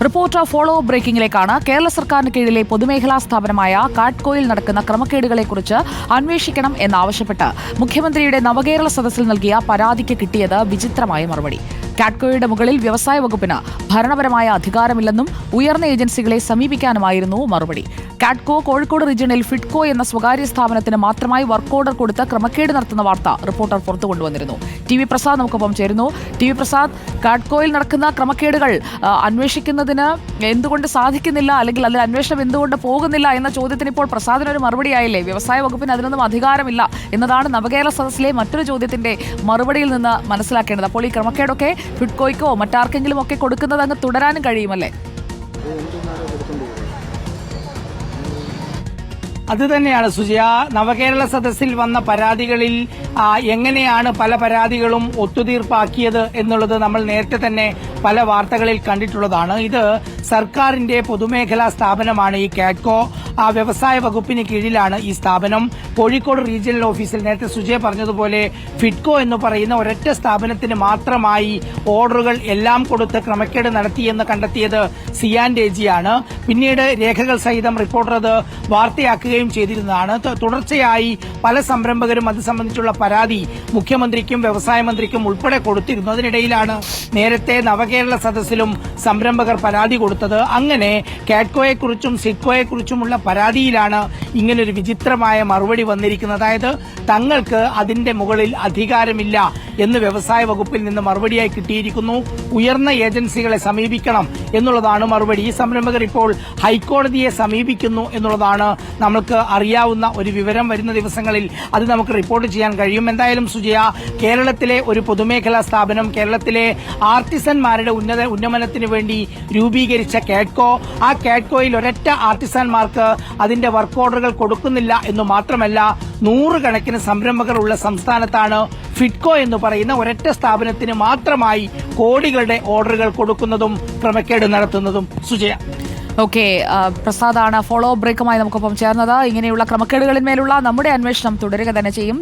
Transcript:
Reporter follow ബ്രേക്കിംഗിലേക്കാണ്. Kerala സർക്കാരിന് കീഴിലെ പൊതുമേഖലാ സ്ഥാപനമായ കാഡ്കോയിൽ നടക്കുന്ന ക്രമക്കേടുകളെക്കുറിച്ച് അന്വേഷിക്കണം എന്നാവശ്യപ്പെട്ട് മുഖ്യമന്ത്രിയുടെ നവകേരള സദസ്സിൽ നൽകിയ പരാതിക്ക് കിട്ടിയത് വിചിത്രമായ മറുപടി. കാഡ്കോയുടെ മുകളിൽ വ്യവസായ വകുപ്പിന് ഭരണപരമായ അധികാരമില്ലെന്നും ഉയർന്ന ഏജൻസികളെ സമീപിക്കാനുമായിരുന്നു മറുപടി. കാഡ്കോ കോഴിക്കോട് റീജിയണിൽ ഫിഡ്കോ എന്ന സ്വകാര്യ സ്ഥാപനത്തിന് മാത്രമായി വർക്ക് ഓർഡർ കൊടുത്ത് ക്രമക്കേട് നടത്തുന്ന വാർത്ത റിപ്പോർട്ടർ പുറത്തുകൊണ്ടുവന്നിരുന്നു. ടി.വി. പ്രസാദ് നമുക്കൊപ്പം ചേരുന്നു. ടി.വി. പ്രസാദ്, കാഡ്കോയിൽ നടക്കുന്ന ക്രമക്കേടുകൾ അന്വേഷിക്കുന്നതിന് എന്തുകൊണ്ട് സാധിക്കുന്നില്ല, അല്ലെങ്കിൽ അതിൽ അന്വേഷണം എന്തുകൊണ്ട് പോകുന്നില്ല എന്ന ചോദ്യത്തിന് ഇപ്പോൾ പ്രസാദിനൊരു മറുപടിയായില്ലേ? വ്യവസായ വകുപ്പിന് അതിനൊന്നും അധികാരമില്ല എന്നതാണ് നവകേരള സദസ്സിലെ മറ്റൊരു ചോദ്യത്തിന്റെ മറുപടിയിൽ നിന്ന് മനസ്സിലാക്കേണ്ടത്. അപ്പോൾ ഈ ക്രമക്കേടൊക്കെ ഫിഡ്കോയ്ക്കോ മറ്റാർക്കെങ്കിലും ഒക്കെ കൊടുക്കുന്നത് അങ്ങ് തുടരാനും കഴിയുമല്ലേ? അത് തന്നെയാണ് സുജയ. നവകേരള സദസ്സിൽ വന്ന പരാതികളിൽ എങ്ങനെയാണ് പല പരാതികളും ഒത്തുതീർപ്പാക്കിയത് എന്നുള്ളത് നമ്മൾ നേരത്തെ തന്നെ പല വാർത്തകളിൽ കണ്ടിട്ടുള്ളതാണ്. ഇത് സർക്കാരിന്റെ പൊതുമേഖലാ സ്ഥാപനമാണ് ഈ കാഡ്കോ. വ്യവസായ വകുപ്പിന് കീഴിലാണ് ഈ സ്ഥാപനം. കോഴിക്കോട് റീജിയണൽ ഓഫീസിൽ നേരത്തെ സുജയ പറഞ്ഞതുപോലെ ഫിഡ്കോ എന്ന് പറയുന്ന ഒരൊറ്റ സ്ഥാപനത്തിന് മാത്രമായി ഓർഡറുകൾ എല്ലാം കൊടുത്ത് ക്രമക്കേട് നടത്തിയെന്ന് കണ്ടെത്തിയത് സിയാൻഡേജിയാണ്. പിന്നീട് രേഖകൾ സഹിതം റിപ്പോർട്ടർ അത് വാർത്തയാക്കുകയും ചെയ്തിരുന്നതാണ്. തുടർച്ചയായി പല സംരംഭകരും അത് സംബന്ധിച്ചുള്ള പരാതി മുഖ്യമന്ത്രിക്കും വ്യവസായ മന്ത്രിക്കും ഉൾപ്പെടെ കൊടുത്തിരുന്നു. അതിനിടയിലാണ് നേരത്തെ നവകേരള സദസ്സിലും സംരംഭകർ പരാതി കൊടുത്തത്. അങ്ങനെ കാഡ്കോയെക്കുറിച്ചും സിഡ്കോയെക്കുറിച്ചുമുള്ള പരാതിയിലാണ് ഇങ്ങനൊരു വിചിത്രമായ മറുപടി വന്നിരിക്കുന്നത്. അതായത് തങ്ങൾക്ക് അതിന്റെ മുകളിൽ അധികാരമില്ല എന്ന് വ്യവസായ വകുപ്പിൽ നിന്ന് മറുപടിയായി കിട്ടിയിരിക്കുന്നു. ഉയർന്ന ഏജൻസികളെ സമീപിക്കണം എന്നുള്ളതാണ് മറുപടി. ഈ സംരംഭകർ ഇപ്പോൾ ഹൈക്കോടതിയെ സമീപിക്കുന്നു എന്നുള്ളതാണ് നമുക്ക് അറിയാവുന്ന ഒരു വിവരം. വരുന്ന ദിവസങ്ങളിൽ അത് നമുക്ക് റിപ്പോർട്ട് ചെയ്യാൻ കഴിയും. എന്തായാലും സുജയ, കേരളത്തിലെ ഒരു പൊതുമേഖലാ സ്ഥാപനം, കേരളത്തിലെ ആർട്ടിസന്മാരുടെ ഉന്നമനത്തിന് വേണ്ടി രൂപീകരിച്ച കാഡ്കോ, ആ കാഡ്കോയിൽ ഒരൊറ്റ ആർട്ടിസന്മാർക്ക് അതിന്റെ വർക്ക് ഓർഡറുകൾ കൊടുക്കുന്നില്ല എന്ന് മാത്രമല്ല, നൂറുകണക്കിന് സംരംഭകർ ഉള്ള സംസ്ഥാനത്താണ് ഫിഡ്കോ എന്ന് പറയുന്ന ഒരൊറ്റ സ്ഥാപനത്തിന് മാത്രമായി കോടികളുടെ ഓർഡറുകൾ കൊടുക്കുന്നതും ക്രമക്കേട് നടത്തുന്നതും. സുജയ. ഓക്കെ, പ്രസാദാണ് ഫോളോ ബ്രേക്കുമായി നമുക്കൊപ്പം ചേർന്നത്. ഇങ്ങനെയുള്ള ക്രമക്കേടുകളിന്മേലുള്ള നമ്മുടെ അന്വേഷണം തുടരുക തന്നെ ചെയ്യും.